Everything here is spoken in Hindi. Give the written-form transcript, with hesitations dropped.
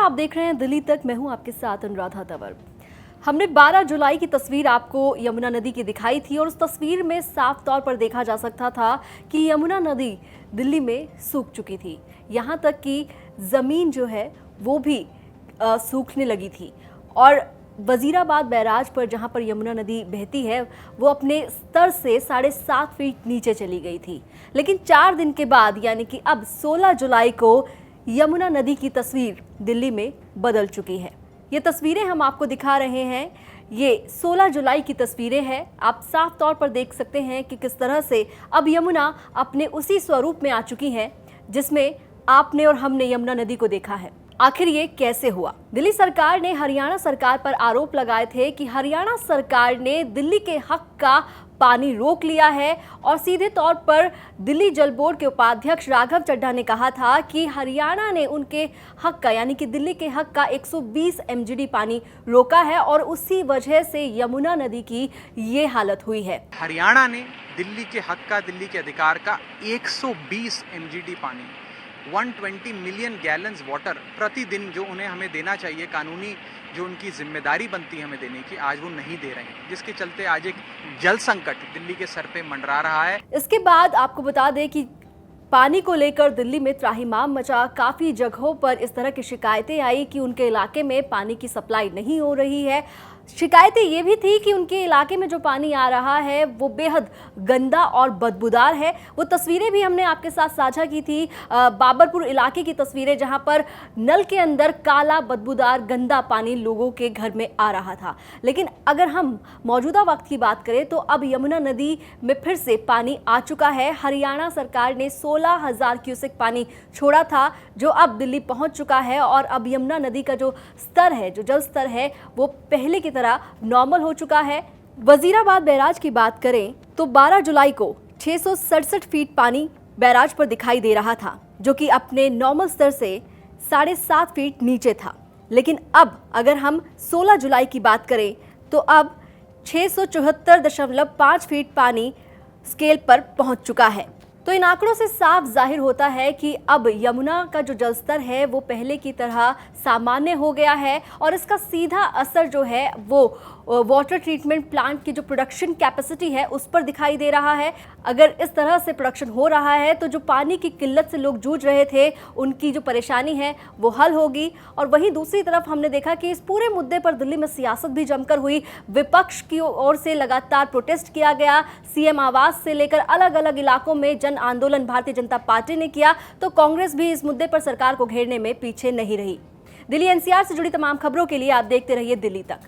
आप देख रहे हैं दिल्ली तक। मैं हूं आपके साथ अनुराधा तंवर। हमने 12 जुलाई की तस्वीर आपको यमुना नदी की दिखाई थी और उस तस्वीर में साफ तौर पर देखा जा सकता था कि यमुना नदी दिल्ली में सूख चुकी थी। यहाँ तक कि ज़मीन जो है वो भी सूखने लगी थी और वजीराबाद बैराज पर जहाँ पर यमुना नदी बहती है वो अपने स्तर से 7.5 फीट नीचे चली गई थी। लेकिन 4 दिन के बाद यानी कि अब 16 जुलाई को यमुना नदी की तस्वीर दिल्ली में बदल चुकी है। ये तस्वीरें हम आपको दिखा रहे हैं, ये 16 जुलाई की तस्वीरें हैं। आप साफ तौर पर देख सकते हैं कि किस तरह से अब यमुना अपने उसी स्वरूप में आ चुकी है जिसमें आपने और हमने यमुना नदी को देखा है। आखिर ये कैसे हुआ? दिल्ली सरकार ने हरियाणा सरकार पर आरोप लगाए थे कि हरियाणा सरकार ने दिल्ली के हक का पानी रोक लिया है और सीधे तौर पर दिल्ली जल बोर्ड के उपाध्यक्ष राघव चड्ढा ने कहा था कि हरियाणा ने उनके हक का यानी कि दिल्ली के हक का 120 एमजीडी पानी रोका है और उसी वजह से यमुना नदी की ये हालत हुई है। हरियाणा ने दिल्ली के हक का, दिल्ली के अधिकार का 120 एमजीडी पानी, 120 मिलियन गैलन्स वाटर प्रतिदिन जो उन्हें हमें देना चाहिए, कानूनी जो उनकी जिम्मेदारी बनती है हमें देने की, आज वो नहीं दे रहे हैं, जिसके चलते आज एक जल संकट दिल्ली के सर पे मंडरा रहा है। इसके बाद आपको बता दें कि पानी को लेकर दिल्ली में त्राहिमाम मचा। काफ़ी जगहों पर इस तरह की शिकायतें आई कि उनके इलाके में पानी की सप्लाई नहीं हो रही है। शिकायतें ये भी थी कि उनके इलाके में जो पानी आ रहा है वो बेहद गंदा और बदबूदार है। वो तस्वीरें भी हमने आपके साथ साझा की थी, बाबरपुर इलाके की तस्वीरें, जहां पर नल के अंदर काला बदबूदार गंदा पानी लोगों के घर में आ रहा था। लेकिन अगर हम मौजूदा वक्त की बात करें तो अब यमुना नदी में फिर से पानी आ चुका है। हरियाणा सरकार ने 16,000 क्यूसेक पानी छोड़ा था जो अब दिल्ली पहुंच चुका है और अब यमुना नदी का जो स्तर है, जो जल स्तर है, वो पहले की तरह नॉर्मल हो चुका है। वजीराबाद बैराज की बात करें तो 12 जुलाई को 667 फीट पानी बैराज पर दिखाई दे रहा था जो कि अपने नॉर्मल स्तर से 7.5 फीट नीचे था। लेकिन अब अगर हम 16 जुलाई की बात करें तो अब 674.5 फीट पानी स्केल पर पहुंच चुका है। तो इन आंकड़ों से साफ जाहिर होता है कि अब यमुना का जो जलस्तर है वो पहले की तरह सामान्य हो गया है और इसका सीधा असर जो है वो वाटर ट्रीटमेंट प्लांट की जो प्रोडक्शन कैपेसिटी है उस पर दिखाई दे रहा है। अगर इस तरह से प्रोडक्शन हो रहा है तो जो पानी की किल्लत से लोग जूझ रहे थे उनकी जो परेशानी है वो हल होगी। और वहीं दूसरी तरफ हमने देखा कि इस पूरे मुद्दे पर दिल्ली में सियासत भी जमकर हुई। विपक्ष की ओर से लगातार प्रोटेस्ट किया गया, सीएम आवास से लेकर अलग अलग इलाकों में जन आंदोलन भारतीय जनता पार्टी ने किया, तो कांग्रेस भी इस मुद्दे पर सरकार को घेरने में पीछे नहीं रही। दिल्ली एनसीआर से जुड़ी तमाम खबरों के लिए आप देखते रहिए दिल्ली तक।